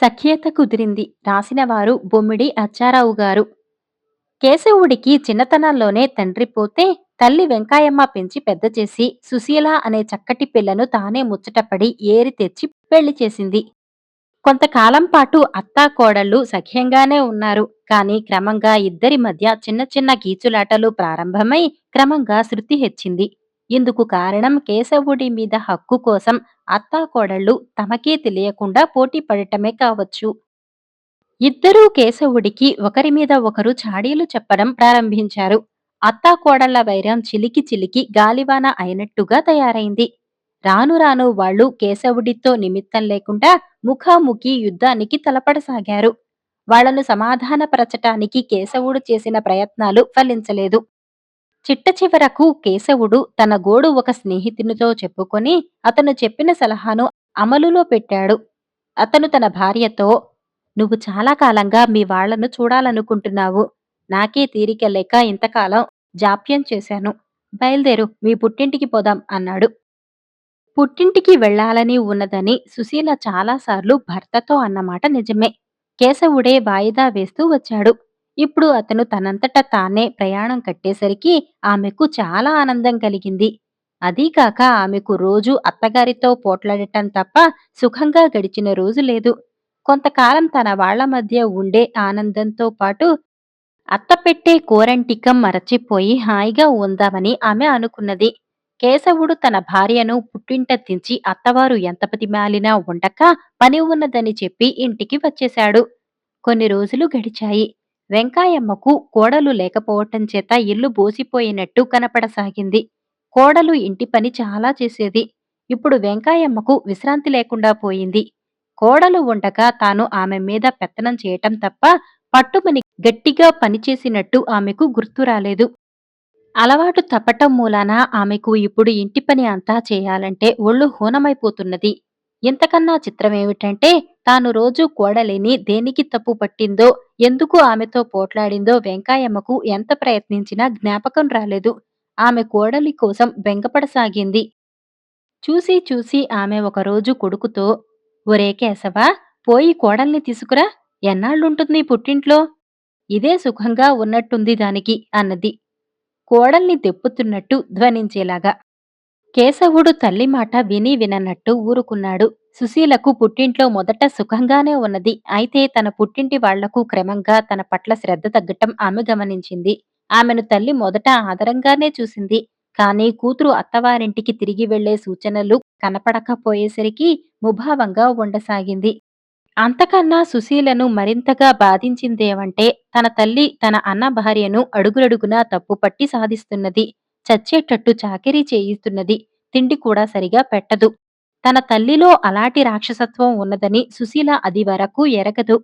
సఖ్యత కుదిరింది. రాసినవారు బొమ్మిడి అచ్చారావు గారు. కేశవుడికి చిన్నతనంలోనే తండ్రి పోతే తల్లి వెంకాయమ్మ పెంచి పెద్ద చేసి సుశీల అనే చక్కటి పిల్లను తానే ముచ్చటపడి ఏరి తెచ్చి పెళ్లి చేసింది. కొంతకాలం పాటు అత్తా కోడళ్ళు సఖ్యంగానే ఉన్నారు. కాని క్రమంగా ఇద్దరి మధ్య చిన్న చిన్న గీచులాటలు ప్రారంభమై క్రమంగా శృతి హెచ్చింది. ఇందుకు కారణం కేశవుడి మీద హక్కు కోసం అత్తా కోడళ్ళు తమకే తెలియకుండా పోటీ పడటమే కావచ్చు. ఇద్దరూ కేశవుడికి ఒకరి మీద ఒకరు చాడీలు చెప్పడం ప్రారంభించారు. అత్తాకోడళ్ల వైరం చిలికి చిలికి గాలివాన అయినట్టుగా తయారైంది. రాను రాను వాళ్ళు కేశవుడితో నిమిత్తం లేకుండా ముఖాముఖి యుద్ధానికి తలపడసాగారు. వాళ్లను సమాధానపరచటానికి కేశవుడు చేసిన ప్రయత్నాలు ఫలించలేదు. చిట్ట చివరకు కేశవుడు తన గోడు ఒక స్నేహితునితో చెప్పుకొని అతను చెప్పిన సలహాను అమలులో పెట్టాడు. అతను తన భార్యతో, "నువ్వు చాలా కాలంగా మీ వాళ్లను చూడాలనుకుంటున్నావు. నాకే తీరిక లేక ఇంతకాలం జాప్యం చేశాను. బయల్దేరు, మీ పుట్టింటికి పోదాం" అన్నాడు. పుట్టింటికి వెళ్లాలని ఉన్నదని సుశీల చాలాసార్లు భర్తతో అన్నమాట నిజమే. కేశవుడే వాయిదా వేస్తూ వచ్చాడు. ఇప్పుడు అతను తనంతట తానే ప్రయాణం కట్టేసరికి ఆమెకు చాలా ఆనందం కలిగింది. అదీకాక ఆమెకు రోజూ అత్తగారితో పోట్లాడటం తప్ప సుఖంగా గడిచిన రోజు లేదు. కొంతకాలం తన వాళ్ల మధ్య ఉండే ఆనందంతో పాటు అత్తపెట్టే కోరంటికం మరచిపోయి హాయిగా ఉందామని ఆమె అనుకున్నది. కేశవుడు తన భార్యను పుట్టింట దించి అత్తవారు ఎంత బతిమాలినా ఉండక పని ఉన్నదని చెప్పి ఇంటికి వచ్చేశాడు. కొన్ని రోజులు గడిచాయి. వెంకాయమ్మకు కోడలు లేకపోవటం చేత ఇల్లు బోసిపోయినట్టు కనపడసాగింది. కోడలు ఇంటి పని చాలా చేసేది. ఇప్పుడు వెంకాయమ్మకు విశ్రాంతి లేకుండా పోయింది. కోడలు ఉండగా తాను ఆమె మీద పెత్తనం చేయటం తప్ప పట్టుమని గట్టిగా పనిచేసినట్టు ఆమెకు గుర్తురాలేదు. అలవాటు తప్పటం మూలాన ఆమెకు ఇప్పుడు ఇంటి పని అంతా చేయాలంటే ఒళ్ళు హూనమైపోతున్నది. ఇంతకన్నా చిత్రమేమిటంటే తాను రోజూ కోడలిని దేనికి తప్పు పట్టిందో, ఎందుకు ఆమెతో పోట్లాడిందో వెంకాయమ్మకు ఎంత ప్రయత్నించినా జ్ఞాపకం రాలేదు. ఆమె కోడలి కోసం బెంగపడసాగింది. చూసి చూసి ఆమె ఒకరోజు కొడుకుతో, "ఒరే కేశవా, పోయి కోడల్ని తీసుకురా. ఎన్నాళ్ళుంటుంది పుట్టింట్లో? ఇదే సుఖంగా ఉన్నట్టుంది దానికి" అన్నది. కోడల్ని దెప్పుతున్నట్టు ధ్వనించేలాగా. కేశవుడు తల్లి మాట విని విననట్టు ఊరుకున్నాడు. సుశీలకు పుట్టింట్లో మొదట సుఖంగానే ఉన్నది. అయితే తన పుట్టింటి వాళ్లకు క్రమంగా తన పట్ల శ్రద్ధ తగ్గటం ఆమె గమనించింది. ఆమెను తల్లి మొదట ఆదరంగానే చూసింది. కాని కూతురు అత్తవారింటికి తిరిగి వెళ్లే సూచనలు కనపడకపోయేసరికి ముభావంగా ఉండసాగింది. అంతకన్నా సుశీలను మరింతగా బాధించిందేమంటే తన తల్లి తన అన్న భార్యను అడుగురడుగునా తప్పుపట్టి సాధిస్తున్నది. చచ్చేటట్టు చాకిరీ చేయిస్తున్నది. తిండి కూడా సరిగా పెట్టదు. తన తల్లిలో అలాంటి రాక్షసత్వం ఉన్నదని సుశీల అది వరకు ఎరగదు.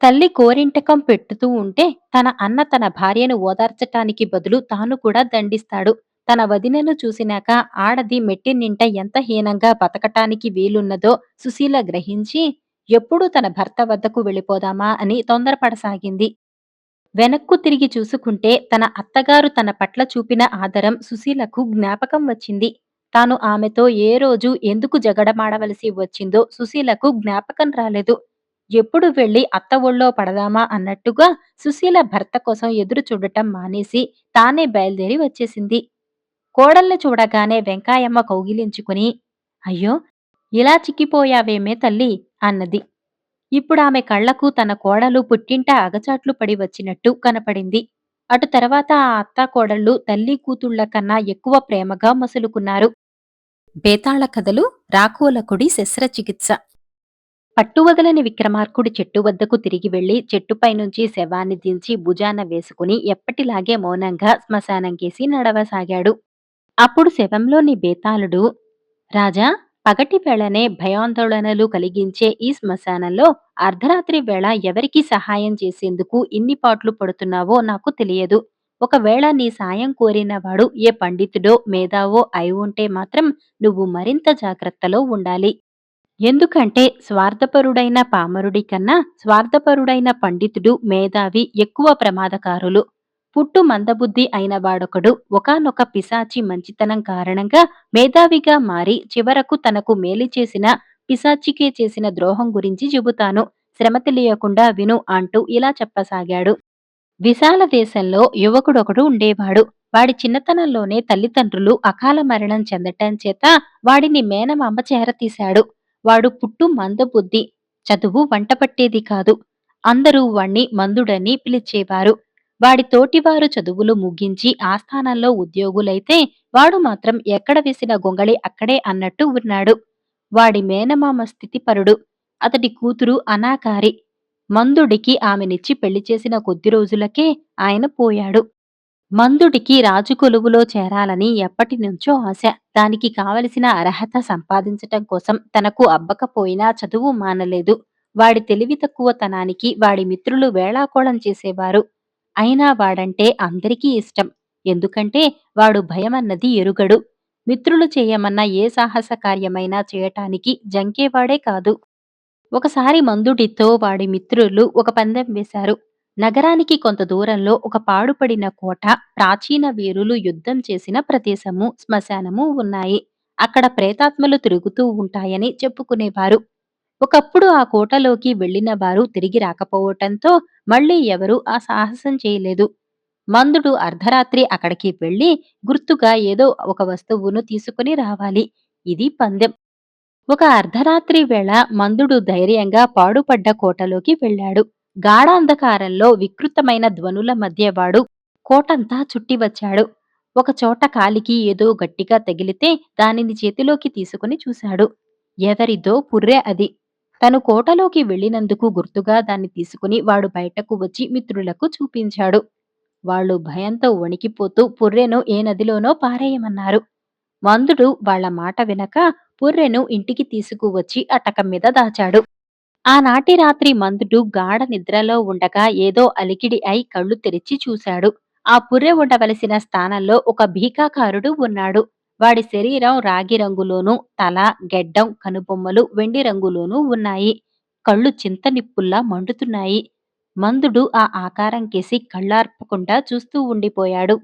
తల్లి కోరింటకం పెట్టుతూ ఉంటే తన అన్న తన భార్యను ఓదార్చటానికి బదులు తాను కూడా దండిస్తాడు. తన వదినను చూసినాక ఆడది మెట్టినింట ఎంత హీనంగా బతకటానికి వీలున్నదో సుశీల గ్రహించి ఎప్పుడూ తన భర్త వద్దకు వెళ్ళిపోదామా అని తొందరపడసాగింది. వెనక్కు తిరిగి చూసుకుంటే తన అత్తగారు తన పట్ల చూపిన ఆదరం సుశీలకు జ్ఞాపకం వచ్చింది. తాను ఆమెతో ఏ రోజు ఎందుకు జగడమాడవలసి వచ్చిందో సుశీలకు జ్ఞాపకం రాలేదు. ఎప్పుడు వెళ్లి అత్త ఒళ్ళో పడదామా అన్నట్టుగా సుశీల భర్త కోసం ఎదురు చూడటం మానేసి తానే బయలుదేరి వచ్చేసింది. కోడల్ని చూడగానే వెంకాయమ్మ కౌగిలించుకుని, "అయ్యో, ఇలా చిక్కిపోయావేమే తల్లి" అన్నది. ఇప్పుడామె కళ్లకు తన కోడలు పుట్టింట అగచాట్లు పడి వచ్చినట్టు కనపడింది. అటు తర్వాత ఆ అత్తాకోడళ్ళు తల్లి కూతుళ్ల కన్నా ఎక్కువ ప్రేమగా మసులుకున్నారు. బేతాళ కథలు రాకోలకుడి శస్త్రచికిత్స. పట్టువదలని విక్రమార్కుడి చెట్టు వద్దకు తిరిగి వెళ్లి చెట్టుపైనుంచి శవాన్ని దించి భుజాన వేసుకుని ఎప్పటిలాగే మౌనంగా శ్మశానంకేసి నడవసాగాడు. అప్పుడు శవంలోని బేతాళుడు, "రాజా, పగటి వేళనే భయాందోళనలు కలిగించే ఈ శ్మశానంలో అర్ధరాత్రి వేళ ఎవరికి సహాయం చేసేందుకు ఇన్ని పాట్లు పడుతున్నావో నాకు తెలియదు. ఒకవేళ నీ సాయం కోరినవాడు ఏ పండితుడో మేధావో అయి ఉంటే మాత్రం నువ్వు మరింత జాగ్రత్తలో ఉండాలి. ఎందుకంటే స్వార్థపరుడైన పామరుడి కన్నా స్వార్థపరుడైన పండితుడు మేధావి ఎక్కువ ప్రమాదకారులు. పుట్టు మందబుద్ధి అయిన వాడొకడు ఒకానొక పిశాచి మంచితనం కారణంగా మేధావిగా మారి చివరకు తనకు మేలు చేసిన పిశాచికే చేసిన ద్రోహం గురించి చెబుతాను. శ్రమ తెలియకుండా విను అంటూ ఇలా చెప్పసాగాడు. విశాల దేశంలో యువకుడొకడు ఉండేవాడు. వాడి చిన్నతనంలోనే తల్లిదండ్రులు అకాల మరణం చెందటం చేత వాడిని మేనమామ చేరతీశాడు. వాడు పుట్టు మందబుద్ధి. చదువు వంటపట్టేది కాదు. అందరూ వాణ్ణి మందుడని పిలిచేవారు. వాడి తోటివారు చదువులు ముగించి ఆస్థానంలో ఉద్యోగులైతే వాడు మాత్రం ఎక్కడ వేసిన గొంగళి అక్కడే అన్నట్టు ఉన్నాడు. వాడి మేనమామ స్థితిపరుడు. అతడి కూతురు అనాకారి. మందుడికి ఆమెనిచ్చి పెళ్లి చేసిన కొద్ది రోజులకే ఆయన పోయాడు. మందుడికి రాజు కొలువులో చేరాలని ఎప్పటినుంచో ఆశ. దానికి కావలసిన అర్హత సంపాదించటం కోసం తనకు అబ్బకపోయినా చదువు మానలేదు. వాడి తెలివి తక్కువతనానికి వాడి మిత్రులు వేళాకోళం చేసేవారు. అయినా వాడంటే అందరికీ ఇష్టం. ఎందుకంటే వాడు భయమన్నది ఎరుగడు. మిత్రులు చేయమన్న ఏ సాహస కార్యమైనా చేయటానికి జంకేవాడే కాదు. ఒకసారి మందుడితో వాడి మిత్రులు ఒక పందెం వేశారు. నగరానికి కొంత దూరంలో ఒక పాడుపడిన కోట, ప్రాచీన వీరులు యుద్ధం చేసిన ప్రదేశము, శ్మశానము ఉన్నాయి. అక్కడ ప్రేతాత్మలు తిరుగుతూ ఉంటాయని చెప్పుకునేవారు. ఒకప్పుడు ఆ కోటలోకి వెళ్లిన వారు తిరిగి రాకపోవటంతో మళ్ళీ ఎవరూ ఆ సాహసం చేయలేదు. మందుడు అర్ధరాత్రి అక్కడికి వెళ్లి గుర్తుగా ఏదో ఒక వస్తువును తీసుకుని రావాలి. ఇది పందెం. ఒక అర్ధరాత్రి వేళ మందుడు ధైర్యంగా పాడుపడ్డ కోటలోకి వెళ్ళాడు. గాఢాంధకారంలో వికృతమైన ధ్వనుల మధ్య వాడు కోటంతా చుట్టి వచ్చాడు. ఒకచోట కాలికి ఏదో గట్టిగా తగిలితే దానిని చేతిలోకి తీసుకుని చూశాడు. ఎవరిదో పుర్రె అది. తను కోటలోకి వెళ్ళినందుకు గుర్తుగా దాన్ని తీసుకుని వాడు బయటకు వచ్చి మిత్రులకు చూపించాడు. వాళ్ళు భయంతో వణికిపోతూ పుర్రెను ఏ నదిలోనో పారేయమన్నారు. మందుడు వాళ్ళ మాట వినక పుర్రెను ఇంటికి తీసుకువచ్చి అటకం మీద దాచాడు. ఆనాటి రాత్రి మందుడు గాఢ నిద్రలో ఉండగా ఏదో అలికిడి అయి కళ్ళు తెరిచి చూశాడు. ఆ పుర్రె ఉండవలసిన స్థానంలో ఒక భీకాకారుడు ఉన్నాడు. వాడి శరీరం రాగి రంగులోనూ, తల, గెడ్డం, కనుబొమ్మలు వెండి రంగులోనూ ఉన్నాయి. కళ్ళు చింతనిప్పుల్లా మండుతున్నాయి. మందుడు ఆ ఆకారం కేసి కళ్ళార్పకుండా చూస్తూ ఉండిపోయాడు.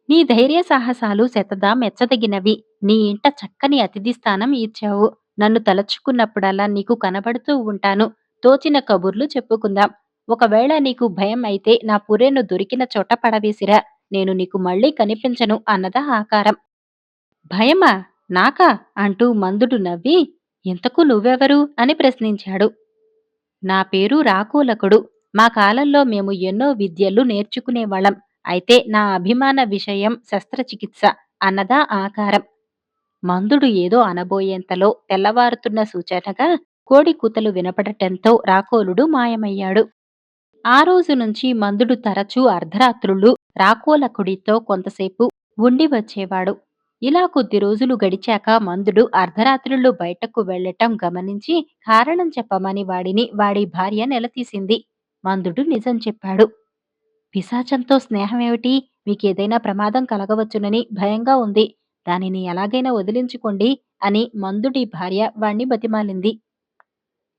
నీ ధైర్య సాహసాలు శతదా మెచ్చదగినవి. నీ ఇంట చక్కని అతిథి స్థానం ఇచ్చావు. నన్ను తలచుకున్నప్పుడల్లా నీకు కనబడుతూ ఉంటాను. తోచిన కబుర్లు చెప్పుకుందాం. ఒకవేళ నీకు భయం అయితే నా పుర్రెను దొరికిన చోట పడవేసిరా. నేను నీకు మళ్ళీ కనిపించను అన్నదా ఆకారం. భయమా? నాకా? అంటూ మందుడు నవ్వి, ఇంతకు నువ్వెవరు? అని ప్రశ్నించాడు. నా పేరు రాకోలకుడు. మా కాలంలో మేము ఎన్నో విద్యలు నేర్చుకునేవాళ్ళం. అయితే నా అభిమాన విషయం శస్త్రచికిత్స అన్నదా ఆకారం. మందుడు ఏదో అనబోయేంతలో తెల్లవారుతున్న సూచనగా కోడి కూతలు వినపడటంతో రాకోలుడు మాయమయ్యాడు. ఆ రోజు నుంచి మందుడు తరచూ అర్ధరాత్రుళ్ళు రాకోలకుడితో కొంతసేపు ఉండి వచ్చేవాడు. ఇలా కొద్ది రోజులు గడిచాక మందుడు అర్ధరాత్రుళ్ళు బయటకు వెళ్లటం గమనించి కారణం చెప్పమని వాడిని వాడి భార్య నిలదీసింది. మందుడు నిజం చెప్పాడు. పిశాచంతో స్నేహమేమిటి? మీకేదైనా ప్రమాదం కలగవచ్చునని భయంగా ఉంది. దానిని ఎలాగైనా వదిలించుకోండి అని మందుడి భార్య వాణ్ణి బతిమాలింది.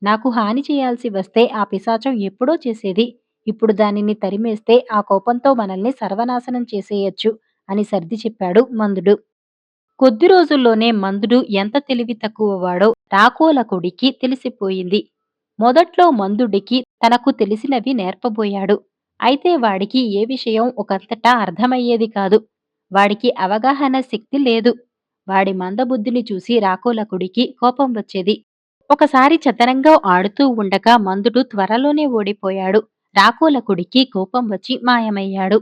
నాకు హాని చేయాల్సి వస్తే ఆ పిశాచం ఎప్పుడో చేసేది. ఇప్పుడు దానిని తరిమేస్తే ఆ కోపంతో మనల్ని సర్వనాశనం చేసేయొచ్చు అని సర్ది చెప్పాడు మందుడు. కొద్ది రోజుల్లోనే మందుడు ఎంత తెలివి తక్కువవాడో రాకోలకుడికి తెలిసిపోయింది. మొదట్లో మందుడికి తనకు తెలిసినవి నేర్పబోయాడు. అయితే వాడికి ఏ విషయం ఒకంతటా అర్థమయ్యేది కాదు. వాడికి అవగాహన శక్తి లేదు. వాడి మందబుద్ధిని చూసి రాకోలకుడికి కోపం వచ్చేది. ఒకసారి చదరంగం ఆడుతూ ఉండగా మందుడు త్వరలోనే ఓడిపోయాడు. రాకోలకుడికి కోపం వచ్చి మాయమయ్యాడు.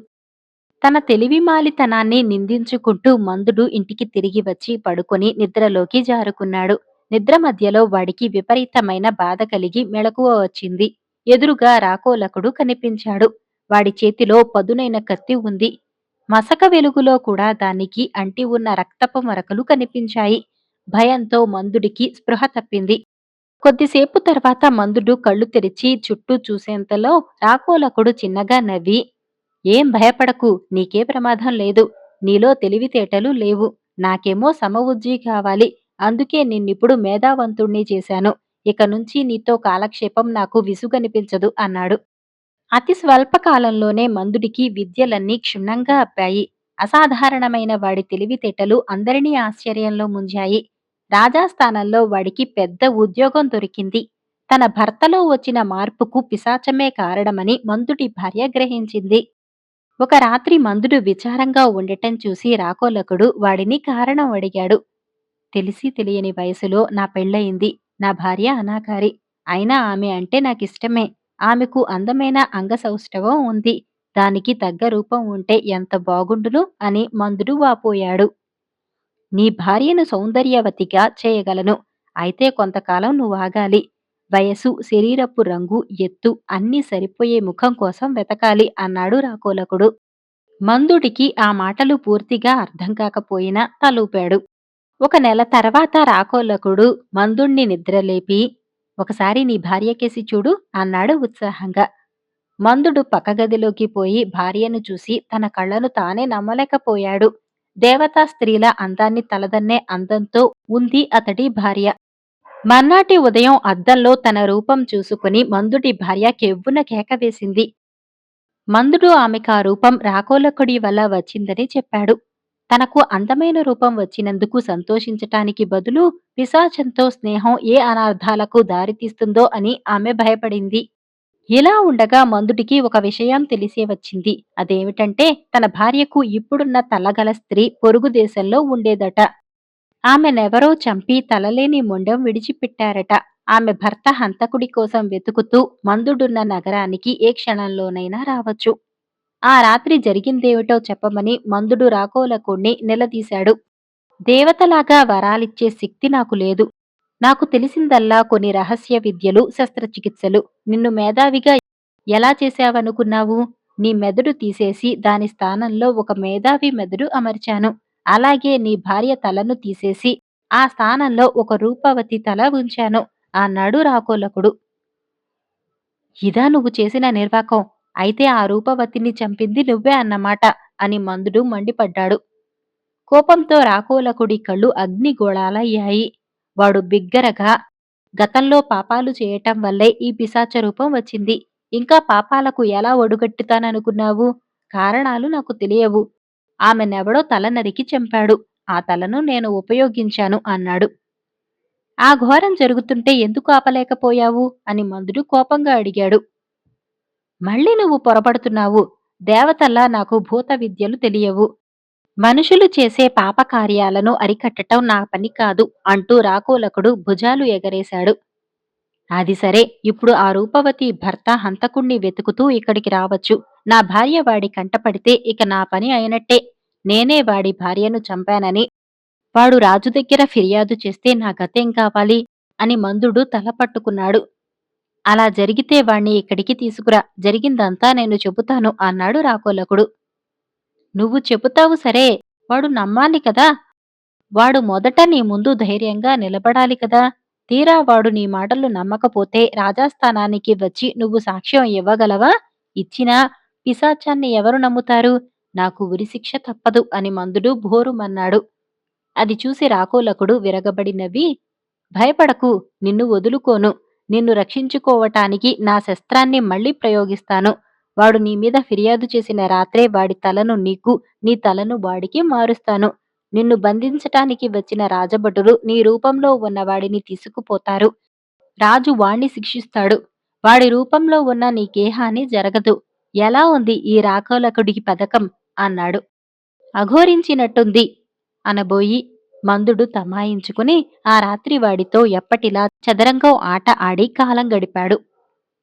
తన తెలివిమాలితనాన్ని నిందించుకుంటూ మందుడు ఇంటికి తిరిగి వచ్చి పడుకొని నిద్రలోకి జారుకున్నాడు. నిద్ర మధ్యలో వాడికి విపరీతమైన బాధ కలిగి మెలకువ వచ్చింది. ఎదురుగా రాకోలకుడు కనిపించాడు. వాడి చేతిలో పదునైన కత్తి ఉంది. మసక వెలుగులో కూడా దానికి అంటి ఉన్న రక్తపు మరకలు కనిపించాయి. భయంతో మందుడికి స్పృహ తప్పింది. కొద్దిసేపు తర్వాత మందుడు కళ్ళు తెరిచి చుట్టూ చూసేంతలో రాకోలకుడు చిన్నగా నవ్వి, ఏం భయపడకు, నీకే ప్రమాదం లేదు. నీలో తెలివితేటలు లేవు. నాకేమో సమవుజ్జీ కావాలి. అందుకే నిన్నిప్పుడు మేధావంతుణ్ణి చేశాను. ఇక నుంచి నీతో కాలక్షేపం నాకు విసుగనిపించదు అన్నాడు. అతి స్వల్ప కాలంలోనే మందుడికి విద్యలన్నీ క్షుణ్ణంగా అప్పాయి. అసాధారణమైన వాడి తెలివితేటలు అందరినీ ఆశ్చర్యంలో ముంచాయి. రాజాస్థానంలో వాడికి పెద్ద ఉద్యోగం దొరికింది. తన భర్తలో వచ్చిన మార్పుకు పిశాచమే కారణమని మందుడి భార్య గ్రహించింది. ఒక రాత్రి మందుడు విచారంగా ఉండటం చూసి రాకోలకుడు వాడిని కారణం అడిగాడు. తెలిసి తెలియని వయసులో నా పెళ్ళయింది. నా భార్య అనాకారి. అయినా ఆమె అంటే నాకిష్టమే. ఆమెకు అందమైన అంగసౌష్ఠవం ఉంది. దానికి తగ్గ రూపం ఉంటే ఎంత బాగుండును అని మందుడు వాపోయాడు. నీ భార్యను సౌందర్యవతిగా చేయగలను. అయితే కొంతకాలం నువ్వాగాలి. వయసు, శరీరపు రంగు, ఎత్తు అన్నీ సరిపోయే ముఖం కోసం వెతకాలి అన్నాడు రాకోలకుడు. మందుడికి ఆ మాటలు పూర్తిగా అర్థం కాకపోయినా తలూపాడు. ఒక నెల తర్వాత రాకోలకుడు మందుణ్ణి నిద్రలేపి, ఒకసారి నీ భార్యకేసి చూడు అన్నాడు ఉత్సాహంగా. మందుడు పక్కగదిలోకి పోయి భార్యను చూసి తన కళ్ళను తానే నమ్మలేకపోయాడు. దేవతా స్త్రీల అందాన్ని తలదన్నే అందంతో ఉంది అతడి భార్య. మర్నాటి ఉదయం అద్దంలో తన రూపం చూసుకుని మందుడి భార్య కెవ్వున కేక వేసింది. మందుడు ఆమెకా రూపం రాకోలకుడి వల్ల వచ్చిందని చెప్పాడు. తనకు అందమైన రూపం వచ్చినందుకు సంతోషించటానికి బదులు పిశాచంతో స్నేహం ఏ అనర్థాలకు దారితీస్తుందో అని ఆమె భయపడింది. ఇలా ఉండగా మందుడికి ఒక విషయం తెలిసే వచ్చింది. అదేమిటంటే తన భార్యకు ఇప్పుడున్న తలగల స్త్రీ పొరుగు దేశంలో ఉండేదట. ఆమెనెవరో చంపి తలలేని మొండెం విడిచిపెట్టారట. ఆమె భర్త హంతకుడి కోసం వెతుకుతూ మందుడున్న నగరానికి ఏ క్షణంలోనైనా రావచ్చు. ఆ రాత్రి జరిగిందేమిటో చెప్పమని మందుడు రాకోలకుణ్ణి నిలదీశాడు. దేవతలాగా వరాలిచ్చే శక్తి నాకు లేదు. నాకు తెలిసిందల్లా కొన్ని రహస్య విద్యలు, శస్త్రచికిత్సలు. నిన్ను మేధావిగా ఎలా చేశావనుకున్నావు? నీ మెదడు తీసేసి దాని స్థానంలో ఒక మేధావి మెదడు అమర్చాను. అలాగే నీ భార్య తలను తీసేసి ఆ స్థానంలో ఒక రూపవతి తల ఉంచాను అన్నాడు రాకోలకుడు. ఇదా నువ్వు చేసిన నిర్వాకం? అయితే ఆ రూపవతిని చంపింది నువ్వే అన్నమాట అని మందుడు మండిపడ్డాడు. కోపంతో రాకోలకుడి కళ్ళు అగ్నిగోళాలయ్యాయి. వాడు బిగ్గరగా, గతంలో పాపాలు చేయటం వల్లే ఈ పిశాచ రూపం వచ్చింది. ఇంకా పాపాలకు ఎలా ఒడుగట్టుతాననుకున్నావు? కారణాలు నాకు తెలియవు. ఆమెనెవడో తల నరికి చంపాడు. ఆ తలను నేను ఉపయోగించాను అన్నాడు. ఆ ఘోరం జరుగుతుంటే ఎందుకు ఆపలేకపోయావు అని మందుడు కోపంగా అడిగాడు. మళ్ళీ నువ్వు పొరపడుతున్నావు. దేవతల్లా నాకు భూత విద్యలు తెలియవు. మనుషులు చేసే పాపకార్యాలను అరికట్టటం నా పని కాదు అంటూ రాకోలకుడు భుజాలు ఎగరేశాడు. అది సరే, ఇప్పుడు ఆ రూపవతి భర్త హంతకుణ్ణి వెతుకుతూ ఇక్కడికి రావచ్చు. నా భార్య వాడి కంటపడితే ఇక నా పని అయినట్టే. నేనే వాడి భార్యను చంపానని వాడు రాజు దగ్గర ఫిర్యాదు చేస్తే నా గతేం కావాలి అని మందుడు తల పట్టుకున్నాడు. అలా జరిగితే వాణ్ణి ఇక్కడికి తీసుకురా, జరిగిందంతా నేను చెబుతాను అన్నాడు రాకోలకుడు. నువ్వు చెబుతావు సరే, వాడు నమ్మాలి కదా. వాడు మొదట నీ ముందు ధైర్యంగా నిలబడాలి కదా. తీరా వాడు నీ మాటలు నమ్మకపోతే రాజాస్థానానికి వచ్చి నువ్వు సాక్ష్యం ఇవ్వగలవా? ఇచ్చినా పిశాచాన్ని ఎవరు నమ్ముతారు? నాకు ఉరిశిక్ష తప్పదు అని మందుడు భోరుమన్నాడు. అది చూసి రాకోలకుడు విరగబడి నవ్వి, భయపడకు, నిన్ను వదులుకోను. నిన్ను రక్షించుకోవటానికి నా శస్త్రాన్ని మళ్ళీ ప్రయోగిస్తాను. వాడు నీ మీద ఫిర్యాదు చేసిన రాత్రే వాడి తలను నీకు, నీ తలను వాడికి మారుస్తాను. నిన్ను బంధించటానికి వచ్చిన రాజభటులు నీ రూపంలో ఉన్న వాడిని తీసుకుపోతారు. రాజు వాణ్ణి శిక్షిస్తాడు. వాడి రూపంలో ఉన్న నీకే హాని జరగదు. ఎలా ఉంది ఈ రాకోలకుడికి పథకం అన్నాడు. అఘోరించినట్టుంది అనబోయి మందుడు తమాయించుకుని ఆ రాత్రి వాడితో ఎప్పటిలా చదరంగం ఆట ఆడి కాలం గడిపాడు.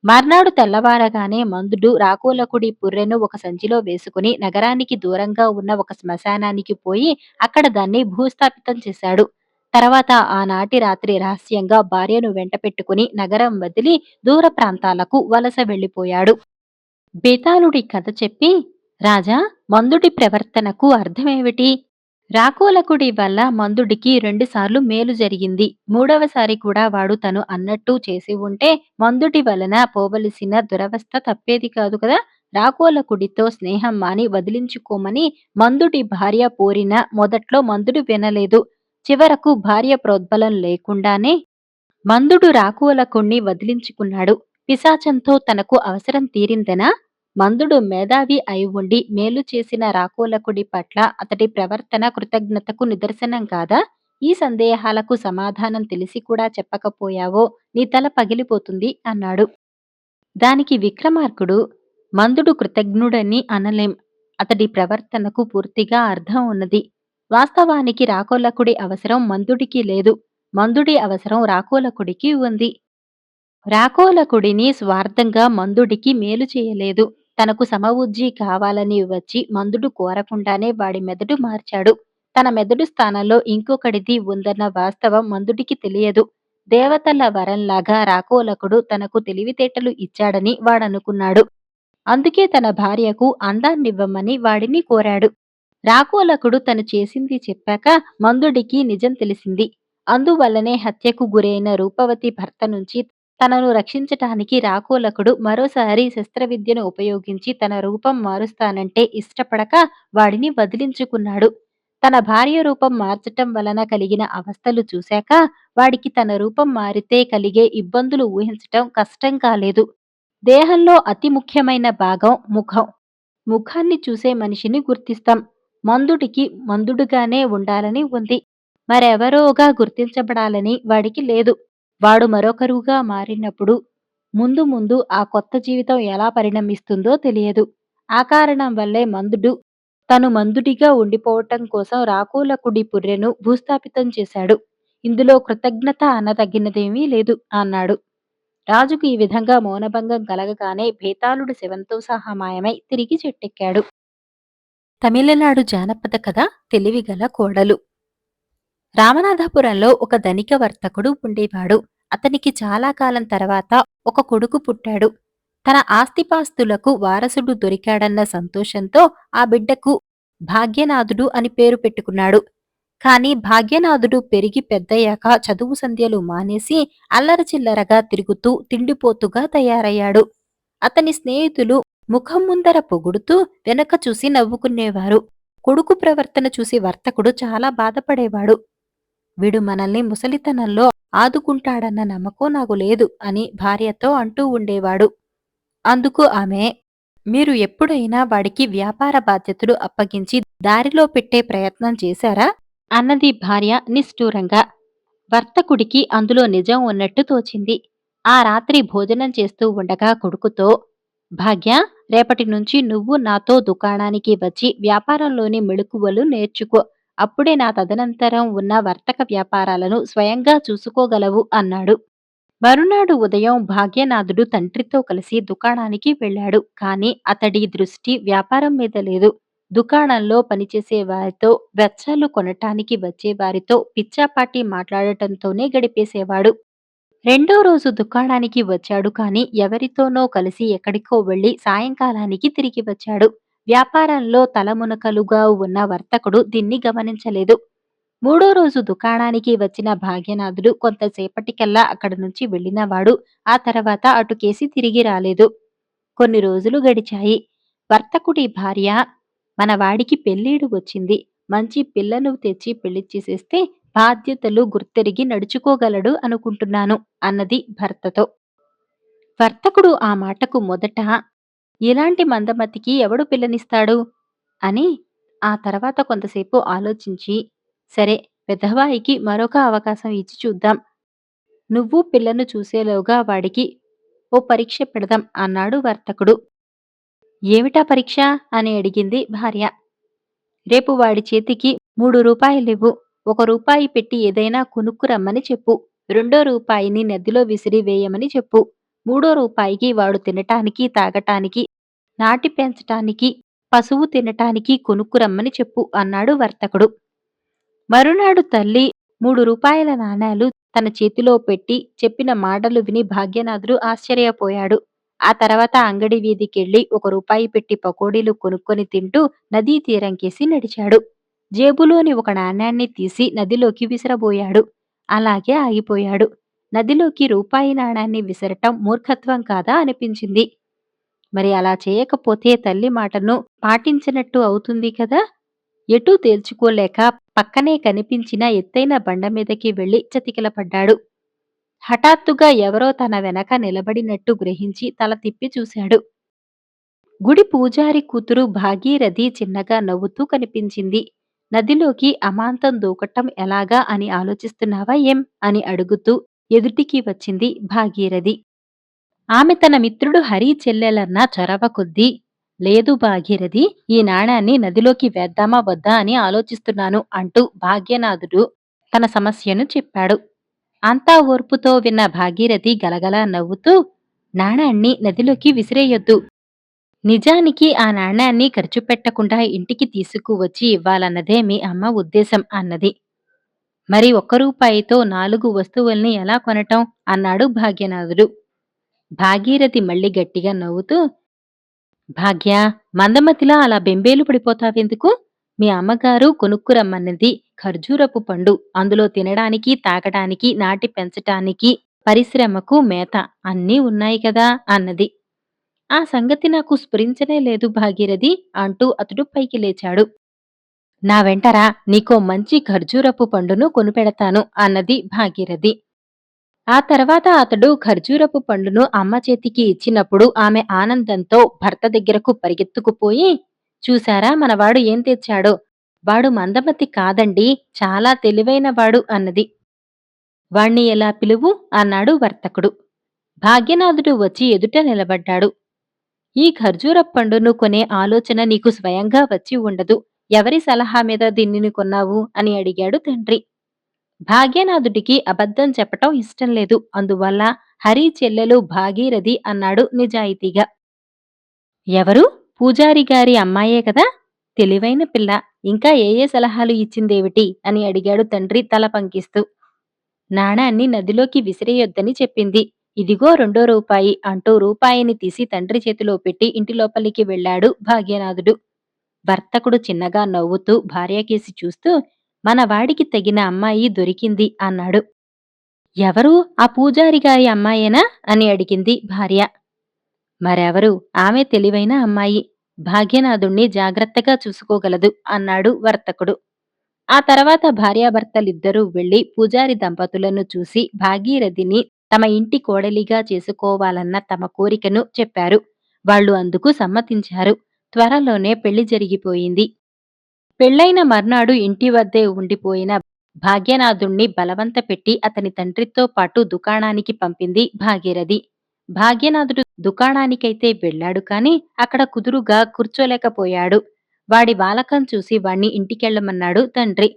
మర్నాడు తెల్లవారగానే మందుడు రాకోలకుడి పుర్రెను ఒక సంచిలో వేసుకుని నగరానికి దూరంగా ఉన్న ఒక శ్మశానానికి పోయి అక్కడ దాన్ని భూస్థాపితం చేశాడు. తర్వాత ఆనాటి రాత్రి రహస్యంగా భార్యను వెంటపెట్టుకుని నగరం వదిలి దూర ప్రాంతాలకు వలస వెళ్లిపోయాడు. బేతాళుడి కథ చెప్పి, రాజా, మందుడి ప్రవర్తనకు అర్థమేమిటి? రాకోలకుడి వల్ల మందుడికి రెండుసార్లు మేలు జరిగింది. మూడవసారి కూడా వాడు తను అన్నట్టు చేసి ఉంటే మందుడి వలన పోవలసిన దురవస్థ తప్పేది కాదు కదా. రాకోలకుడితో స్నేహం మాని వదిలించుకోమని మందుడి భార్య పోరిన మొదట్లో మందుడు వినలేదు. చివరకు భార్య ప్రోద్బలం లేకుండానే మందుడు రాకోలకుణ్ణి వదిలించుకున్నాడు. పిశాచంతో తనకు అవసరం తీరిందనా? మందుడు మేధావి అయి ఉండి మేలు చేసిన రాకోలకుడి పట్ల అతడి ప్రవర్తన కృతజ్ఞతకు నిదర్శనం కాదా? ఈ సందేహాలకు సమాధానం తెలిసి కూడా చెప్పకపోయావో నీ తల పగిలిపోతుంది అన్నాడు. దానికి విక్రమార్కుడు, మందుడు కృతజ్ఞుడని అనలేం. అతడి ప్రవర్తనకు పూర్తిగా అర్థం ఉన్నది. వాస్తవానికి రాకోలకుడి అవసరం మందుడికి లేదు. మందుడి అవసరం రాకోలకుడికి ఉంది. రాకోలకుడిని స్వార్థంగా మందుడికి మేలు చేయలేదు. తనకు సమవుజ్జి కావాలని వచ్చి మందుడు కోరకుండానే వాడి మెదడు మార్చాడు. తన మెదడు స్థానంలో ఇంకొకడిది ఉందన్న వాస్తవం మందుడికి తెలియదు. దేవతల వరంలాగా రాకోలకుడు తనకు తెలివితేటలు ఇచ్చాడని వాడనుకున్నాడు. అందుకే తన భార్యకు అందాన్నివ్వమని వాడిని కోరాడు. రాకోలకుడు తను చేసింది చెప్పాక మందుడికి నిజం తెలిసింది. అందువల్లనే హత్యకు గురైన రూపవతి భర్త నుంచి తనను రక్షించటానికి రాకోలకుడు మరోసారి శస్త్రవిద్యను ఉపయోగించి తన రూపం మారుస్తానంటే ఇష్టపడక వాడిని వదిలించుకున్నాడు. తన భార్య రూపం మార్చటం వలన కలిగిన అవస్థలు చూశాక వాడికి తన రూపం మారితే కలిగే ఇబ్బందులు ఊహించటం కష్టం కాలేదు. దేహంలో అతి ముఖ్యమైన భాగం ముఖం. ముఖాన్ని చూసే మనిషిని గుర్తిస్తాం. మందుడికి మందుడుగానే ఉండాలని ఉంది. మరెవరోగా గుర్తించబడాలని వాడికి లేదు. వాడు మరొకరుగా మారినప్పుడు ముందు ముందు ఆ కొత్త జీవితం ఎలా పరిణమిస్తుందో తెలియదు. ఆ కారణం వల్లే మందుడు తను మందుడిగా ఉండిపోవటం కోసం రాకోలకుడి పుర్రెను భూస్థాపితం చేశాడు. ఇందులో కృతజ్ఞత అనదగినదేమీ లేదు అన్నాడు. రాజుకు ఈ విధంగా మౌనభంగం కలగగానే భేతాళుడు శవంతో సహా మాయమై తిరిగి చెట్టెక్కాడు. తమిళనాడు జానపద కథ తెలివిగల కోడలు. రామనాథపురంలో ఒక ధనిక వర్తకుడు ఉండేవాడు. అతనికి చాలా కాలం తర్వాత ఒక కొడుకు పుట్టాడు. తన ఆస్తిపాస్తులకు వారసుడు దొరికాడన్న సంతోషంతో ఆ బిడ్డకు భాగ్యనాథుడు అని పేరు పెట్టుకున్నాడు. కాని భాగ్యనాథుడు పెరిగి పెద్దయ్యాక చదువు సంధ్యలు మానేసి అల్లరచిల్లరగా తిరుగుతూ తిండిపోతుగా తయారయ్యాడు. అతని స్నేహితులు ముఖం ముందర పొగుడుతూ వెనక చూసి నవ్వుకునేవారు. కొడుకు ప్రవర్తన చూసి వర్తకుడు చాలా బాధపడేవాడు. వీడు మనల్ని ముసలితనంలో ఆదుకుంటాడన్న నమ్మకం నాకు లేదు అని భార్యతో అంటూ ఉండేవాడు. అందుకు ఆమె, మీరు ఎప్పుడైనా వాడికి వ్యాపార బాధ్యతలు అప్పగించి దారిలో పెట్టే ప్రయత్నం చేశారా అన్నది భార్య నిష్ఠూరంగా. వర్తకుడికి అందులో నిజం ఉన్నట్టు తోచింది. ఆ రాత్రి భోజనం చేస్తూ ఉండగా కొడుకుతో, భాగ్య, రేపటి నుంచి నువ్వు నాతో దుకాణానికి వచ్చి వ్యాపారంలోని మెళుకువలు నేర్చుకో. అప్పుడే నా తదనంతరం ఉన్న వర్తక వ్యాపారాలను స్వయంగా చూసుకోగలవు అన్నాడు. మరునాడు ఉదయం భాగ్యనాథుడు తండ్రితో కలిసి దుకాణానికి వెళ్ళాడు. కాని అతడి దృష్టి వ్యాపారం మీద లేదు. దుకాణంలో పనిచేసే వారితో, వెచ్చాలు కొనటానికి వచ్చేవారితో పిచ్చాపాటి మాట్లాడటంతోనే గడిపేసేవాడు. రెండో రోజు దుకాణానికి వచ్చాడు కాని ఎవరితోనో కలిసి ఎక్కడికో వెళ్లి సాయంకాలానికి తిరిగి వచ్చాడు. వ్యాపారంలో తలమునకలుగా ఉన్న వర్తకుడు దీన్ని గమనించలేదు. మూడో రోజు దుకాణానికి వచ్చిన భాగ్యనాథుడు కొంతసేపటికల్లా అక్కడి నుంచి వెళ్ళినవాడు ఆ తర్వాత అటుకేసి తిరిగి రాలేదు. కొన్ని రోజులు గడిచాయి. వర్తకుడి భార్య, మనవాడికి పెళ్ళీడు వచ్చింది. మంచి పిల్లను తెచ్చి పెళ్లి చేసేస్తే బాధ్యతలు గుర్తెరిగి నడుచుకోగలడు అనుకుంటున్నాను అన్నది భర్తతో. వర్తకుడు ఆ మాటకు మొదట, ఇలాంటి మందమతికి ఎవడు పిల్లనిస్తాడు అని ఆ తర్వాత కొంతసేపు ఆలోచించి, సరే, పెద్దవాయికి మరొక అవకాశం ఇచ్చి చూద్దాం. నువ్వు పిల్లను చూసేలోగా వాడికి ఓ పరీక్ష పెడదాం అన్నాడు వర్తకుడు. ఏమిటా పరీక్ష అని అడిగింది భార్య. రేపు వాడి చేతికి 3 రూపాయలివ్వు. 1 రూపాయి పెట్టి ఏదైనా కొనుక్కురమ్మని చెప్పు. రెండో రూపాయిని నదిలో విసిరి వేయమని చెప్పు. మూడో రూపాయికి వాడు తినటానికి, తాగటానికి, నాటి పెంచటానికి, పశువు తినటానికి కొనుక్కురమ్మని చెప్పు అన్నాడు వర్తకుడు. మరునాడు తల్లి 3 రూపాయల నాణేలు తన చేతిలో పెట్టి చెప్పిన మాటలు విని భాగ్యనాథుడు ఆశ్చర్యపోయాడు. ఆ తర్వాత అంగడి వీధికెళ్ళి 1 రూపాయి పెట్టి పకోడీలు కొనుక్కొని తింటూ నదీ తీరంకేసి నడిచాడు. జేబులోని ఒక నాణ్యాన్ని తీసి నదిలోకి విసరబోయాడు. అలాగే ఆగిపోయాడు. నదిలోకి రూపాయి నాణాన్ని విసరటం మూర్ఖత్వం కాదా అనిపించింది. మరి అలా చేయకపోతే తల్లి మాటను పాటించినట్టు అవుతుంది కదా. ఎటూ తేల్చుకోలేక పక్కనే కనిపించిన ఎత్తైన బండమీదకి వెళ్లి చతికిలపడ్డాడు. హఠాత్తుగా ఎవరో తన వెనక నిలబడినట్టు గ్రహించి తల తిప్పి చూశాడు. గుడి పూజారి కూతురు భాగీరథి చిన్నగా నవ్వుతూ కనిపించింది. నదిలోకి అమాంతం దూకటం ఎలాగా అని ఆలోచిస్తున్నావా ఏం అని అడుగుతూ ఎదుటికి వచ్చింది భాగీరథి. ఆమె తన మిత్రుడు హరి చెల్లెలన్న చొరవ కొద్దీ, లేదు భాగీరథి, ఈ నాణాన్ని నదిలోకి వేద్దామా వద్దా అని ఆలోచిస్తున్నాను అంటూ భాగ్యనాథుడు తన సమస్యను చెప్పాడు. అంతా ఓర్పుతో విన్న భాగీరథి గలగలా నవ్వుతూ, నాణాన్ని నదిలోకి విసిరేయొద్దు. నిజానికి ఆ నాణాన్ని ఖర్చు పెట్టకుండా ఇంటికి తీసుకువచ్చి ఇవ్వాలన్నదే మీ అమ్మ ఉద్దేశం అన్నది. మరి ఒక్క రూపాయితో 4 వస్తువుల్ని ఎలా కొనటం అన్నాడు భాగ్యనాథుడు. భాగీరథి మళ్ళీ గట్టిగా నవ్వుతూ, భాగ్య, మందమతిలా అలా బెంబేలు పడిపోతావెందుకు? మీ అమ్మగారు కొనుక్కురమ్మన్నది ఖర్జూరపు పండు. అందులో తినడానికి, తాగడానికి, నాటి పెంచటానికి, పరిశ్రమకు మేత అన్నీ ఉన్నాయి కదా అన్నది. ఆ సంగతి నాకు స్ఫురించనే లేదు భాగీరథి అంటూ అతడు పైకి లేచాడు. నా వెంటరా నీకో మంచి ఖర్జూరపు పండును కొనిపెడతాను అన్నది భాగీరథి. ఆ తర్వాత అతడు ఖర్జూరపు పండును అమ్మ చేతికి ఇచ్చినప్పుడు ఆమె ఆనందంతో భర్త దగ్గరకు పరిగెత్తుకుపోయి, చూశారా మనవాడు ఏం తెచ్చాడో, వాడు మందమతి కాదండి, చాలా తెలివైనవాడు అన్నది. వాణ్ణి ఎలా పిలువు అన్నాడు వర్తకుడు. భాగ్యనాథుడు వచ్చి ఎదుట నిలబడ్డాడు. ఈ ఖర్జూరపు పండును కొనే ఆలోచన నీకు స్వయంగా వచ్చి ఉండదు. ఎవరి సలహా మీద దీనిని కొన్నావు అని అడిగాడు తండ్రి. భాగ్యనాథుడికి అబద్ధం చెప్పటం ఇష్టం లేదు. అందువల్ల హరి చెల్లెలు భాగీరథి అన్నాడు నిజాయితీగా. ఎవరు? పూజారి గారి అమ్మాయే కదా? తెలివైన పిల్ల. ఇంకా ఏ సలహాలు ఇచ్చిందేమిటి అని అడిగాడు తండ్రి తల పంకిస్తూ. నాణాన్ని నదిలోకి విసిరేయొద్దని చెప్పింది. ఇదిగో రెండో రూపాయి అంటూ రూపాయిని తీసి తండ్రి చేతిలో పెట్టి ఇంటి లోపలికి వెళ్ళాడు భాగ్యనాథుడు. వర్తకుడు చిన్నగా నవ్వుతూ భార్యకేసి చూస్తూ, మన వాడికి తగిన అమ్మాయి దొరికింది అన్నాడు. ఎవరు? ఆ పూజారి గారి అమ్మాయేనా అని అడిగింది భార్య. మరెవరు? ఆమె తెలివైన అమ్మాయి. భాగ్యనాథుణ్ణి జాగ్రత్తగా చూసుకోగలదు అన్నాడు వర్తకుడు. ఆ తర్వాత భార్యాభర్తలిద్దరూ వెళ్లి పూజారి దంపతులను చూసి భాగీరథిని తమ ఇంటి కోడలిగా చేసుకోవాలన్న తమ కోరికను చెప్పారు. వాళ్ళు అందుకు సమ్మతించారు. త్వరలోనే పెళ్లి జరిగిపోయింది. పెళ్లైన మర్నాడు ఇంటి వద్దే ఉండిపోయిన భాగ్యనాథుణ్ణి బలవంతపెట్టి అతని తండ్రితో పాటు దుకాణానికి పంపింది భాగీరథి. భాగ్యనాథుడు దుకాణానికైతే వెళ్ళాడు కాని అక్కడ కుదురుగా కూర్చోలేకపోయాడు. వాడి వాలకం చూసి వాణ్ణి ఇంటికెళ్లమన్నాడు తండ్రి.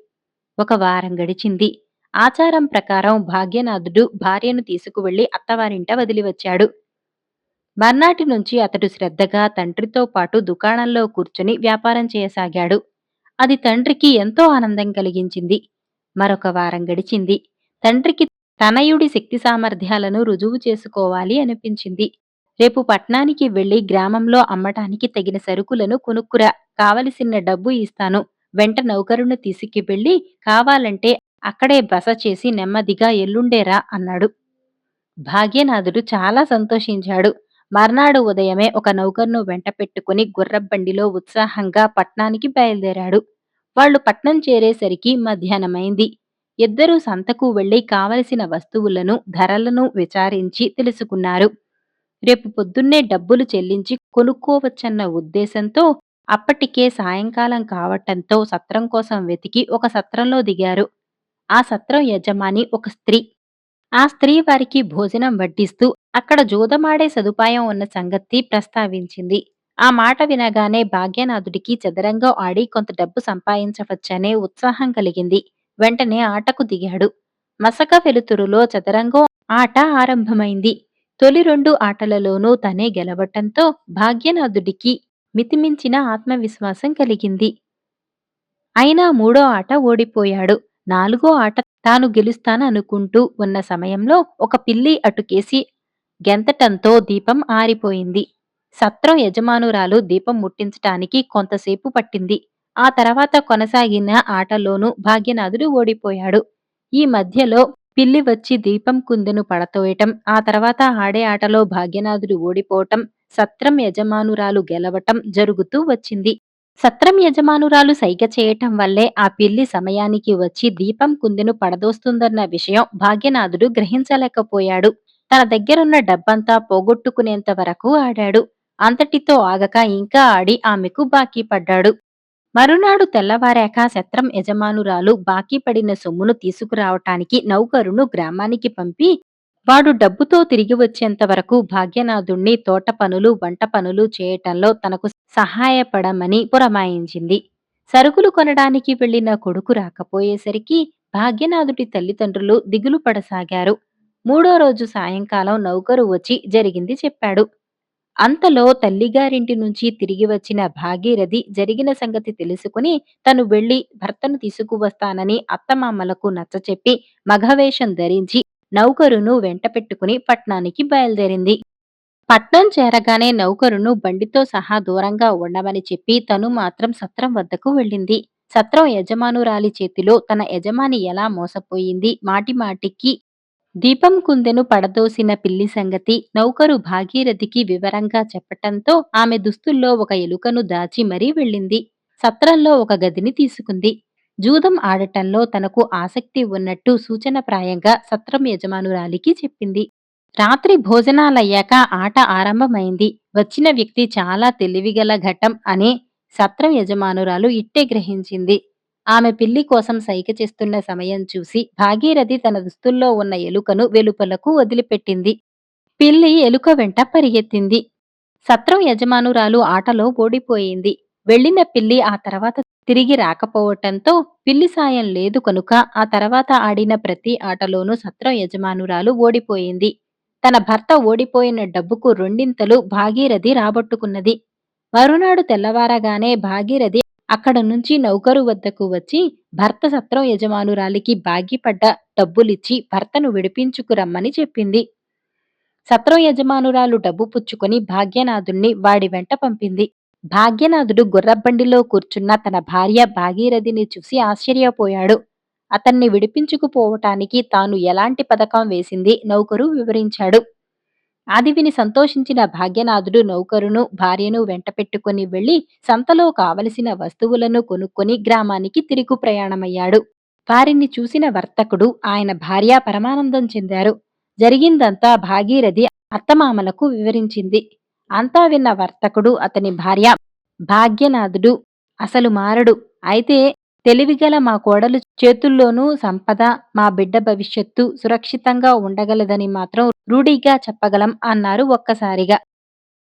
ఒక వారం గడిచింది. ఆచారం ప్రకారం భాగ్యనాథుడు భార్యను తీసుకువెళ్లి అత్తవారింట వదిలివచ్చాడు. మర్నాటి నుంచి అతడు శ్రద్ధగా తండ్రితో పాటు దుకాణంలో కూర్చుని వ్యాపారం చేయసాగాడు. అది తండ్రికి ఎంతో ఆనందం కలిగించింది. మరొక వారం గడిచింది. తండ్రికి తనయుడి శక్తి సామర్థ్యాలను రుజువు చేసుకోవాలి అనిపించింది. రేపు పట్నానికి వెళ్లి గ్రామంలో అమ్మటానికి తగిన సరుకులను కొనుక్కురా, కావలసిన డబ్బు ఇస్తాను, వెంట నౌకరును తీసుకువెళ్లి కావాలంటే అక్కడే బస చేసి నెమ్మదిగా ఎల్లుండేరా అన్నాడు. భాగ్యనాథుడు చాలా సంతోషించాడు. మర్నాడు ఉదయమే ఒక నౌకర్ను వెంట పెట్టుకుని గుర్రబండిలో ఉత్సాహంగా పట్నానికి బయలుదేరాడు. వాళ్లు పట్నం చేరేసరికి మధ్యాహ్నమైంది. ఇద్దరూ సంతకు వెళ్లి కావలసిన వస్తువులను ధరలను విచారించి తెలుసుకున్నారు. రేపు పొద్దున్నే డబ్బులు చెల్లించి కొనుక్కోవచ్చన్న ఉద్దేశంతో అప్పటికే సాయంకాలం కావటంతో సత్రం కోసం వెతికి ఒక సత్రంలో దిగారు. ఆ సత్రం యజమాని ఒక స్త్రీ. ఆ స్త్రీ వారికి భోజనం వడ్డిస్తూ అక్కడ జూదమాడే సదుపాయం ఉన్న సంగతి ప్రస్తావించింది. ఆ మాట వినగానే భాగ్యనాథుడికి చదరంగం ఆడి కొంత డబ్బు సంపాదించవచ్చనే ఉత్సాహం కలిగింది. వెంటనే ఆటకు దిగాడు. మసక వెలుతురులో చదరంగం ఆట ఆరంభమైంది. తొలి 2 ఆటలలోనూ తనే గెలవటంతో భాగ్యనాథుడికి మితిమించిన ఆత్మవిశ్వాసం కలిగింది. అయినా మూడో ఆట ఓడిపోయాడు. నాలుగో ఆట తాను గెలుస్తాననుకుంటూ ఉన్న సమయంలో ఒక పిల్లి అటుకేసి గెంతటంతో దీపం ఆరిపోయింది. సత్రం యజమానురాలు దీపం ముట్టించటానికి కొంతసేపు పట్టింది. ఆ తర్వాత కొనసాగిన ఆటలోనూ భాగ్యనాథుడు ఓడిపోయాడు. ఈ మధ్యలో పిల్లి వచ్చి దీపం కుందెను పడతోయటం, ఆ తర్వాత ఆడే ఆటలో భాగ్యనాథుడు ఓడిపోవటం, సత్రం యజమానురాలు గెలవటం జరుగుతూ వచ్చింది. సత్రం యజమానురాలు సైగ చేయటం వల్లే ఆ పిల్లి సమయానికి వచ్చి దీపం కుందెను పడదోస్తుందన్న విషయం భాగ్యనాథుడు గ్రహించలేకపోయాడు. తన దగ్గరున్న డబ్బంతా పోగొట్టుకునేంత వరకు ఆడాడు. అంతటితో ఆగక ఇంకా ఆడి ఆమెకు బాకీ పడ్డాడు. మరునాడు తెల్లవారాక సత్రం యజమానురాలు బాకీ పడిన సొమ్మును తీసుకురావటానికి నౌకరును గ్రామానికి పంపి వాడు డబ్బుతో తిరిగి వచ్చేంత వరకు భాగ్యనాథుణ్ణి తోట పనులు వంట పనులు చేయటంలో తనకు సహాయపడమని పురమాయించింది. సరుకులు కొనడానికి వెళ్లిన కొడుకు రాకపోయేసరికి భాగ్యనాథుడి తల్లిదండ్రులు దిగులు పడసాగారు. మూడో రోజు సాయంకాలం నౌకరు వచ్చి జరిగింది చెప్పాడు. అంతలో తల్లిగారింటి నుంచి తిరిగి వచ్చిన భాగీరథి జరిగిన సంగతి తెలుసుకుని తను వెళ్లి భర్తను తీసుకువస్తానని అత్తమామలకు నచ్చచెప్పి మఘవేషం ధరించి నౌకరును వెంటపెట్టుకుని పట్నానికి బయలుదేరింది. పట్నం చేరగానే నౌకరును బండితో సహా దూరంగా ఉండమని చెప్పి తను మాత్రం సత్రం వద్దకు వెళ్ళింది. సత్రం యజమానురాలి చేతిలో తన యజమాని ఎలా మోసపోయింది, మాటిమాటికి దీపం కుందెను పడదోసిన పిల్లి సంగతి నౌకరు భాగీరథికి వివరంగా చెప్పటంతో ఆమె దుస్తుల్లో ఒక ఎలుకను దాచి మరీ వెళ్ళింది. సత్రంలో ఒక గదిని తీసుకుంది. జూదం ఆడటంలో తనకు ఆసక్తి ఉన్నట్టు సూచనప్రాయంగా సత్రం యజమానురాలికి చెప్పింది. రాత్రి భోజనాలయ్యాక ఆట ఆరంభమైంది. వచ్చిన వ్యక్తి చాలా తెలివిగల ఘటం అని సత్రం యజమానురాలు ఇట్టే గ్రహించింది. ఆమె పిల్లి కోసం సైగ చేస్తున్న సమయం చూసి భాగీరథి తన దుస్తుల్లో ఉన్న ఎలుకను వెలుపలకు వదిలిపెట్టింది. పిల్లి ఎలుక వెంట పరిగెత్తింది. సత్రం యజమానురాలు ఆటలో ఓడిపోయింది. వెళ్ళిన పిల్లి ఆ తర్వాత తిరిగి రాకపోవటంతో పిల్లి సాయం లేదు కనుక ఆ తర్వాత ఆడిన ప్రతి ఆటలోనూ సత్రం యజమానురాలు ఓడిపోయింది. తన భర్త ఓడిపోయిన డబ్బుకు రెండింతలు భాగీరథి రాబట్టుకున్నది. మరునాడు తెల్లవారగానే భాగీరథి అక్కడ నుంచి నౌకరు వద్దకు వచ్చి భర్త సత్రం యజమానురాలికి బాకీపడ్డ డబ్బులిచ్చి భర్తను విడిపించుకురమ్మని చెప్పింది. సత్రం యజమానురాలు డబ్బు పుచ్చుకొని భాగ్యనాథుణ్ణి వాడి వెంట పంపింది. భాగ్యనాథుడు గుర్రబండిలో కూర్చున్న తన భార్య భాగీరథిని చూసి ఆశ్చర్యపోయాడు. అతన్ని విడిపించుకుపోవటానికి తాను ఎలాంటి పథకం వేసింది నౌకరు వివరించాడు. అది విని సంతోషించిన భాగ్యనాథుడు నౌకరును భార్యను వెంటపెట్టుకుని వెళ్లి సంతలో కావలసిన వస్తువులను కొనుక్కొని గ్రామానికి తిరుగు ప్రయాణమయ్యాడు. వారిని చూసిన వర్తకుడు ఆయన భార్య పరమానందం చెందారు. జరిగిందంతా భాగీరథి అత్తమామలకు వివరించింది. అంతా విన్న వర్తకుడు అతని భార్య భాగ్యనాథుడు అసలు మారడు. అయితే తెలివిగల మా కోడలు చేతుల్లోనూ సంపద, మా బిడ్డ భవిష్యత్తు సురక్షితంగా ఉండగలదని మాత్రం రూఢీగా చెప్పగలం అన్నారు ఒక్కసారిగా.